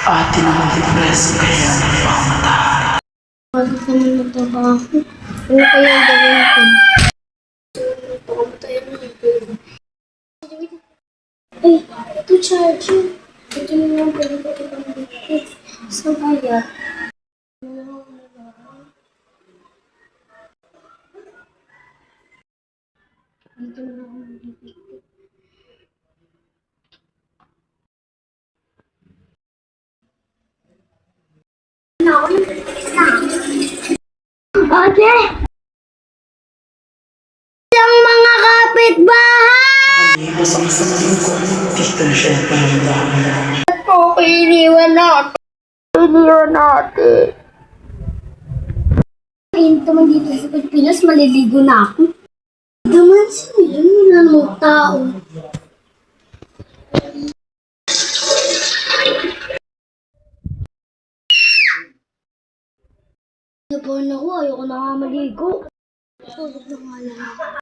Ate naman depress kaya nagpamatahan. Bakit naman nagtrabaho? Ano kaya ang gawin ko? Pakamatay mo ng pera. Ay, ito charger. Ito na lang pwede ko ito pang bigay. Saan kaya? Dito na lang ako bibigay. Ate! Ang mga kapitbahay! Lipas ang isang linggo, dito na siya nagpamatahan. Okay, iniwan natin. Iniwan natin. Ayun naman dito sa Pilipinas, maliligo na ako. Daman siya, yun wala namang tao. Nabahan ako, ayoko na nga maligo. Tulog na nga lang ako.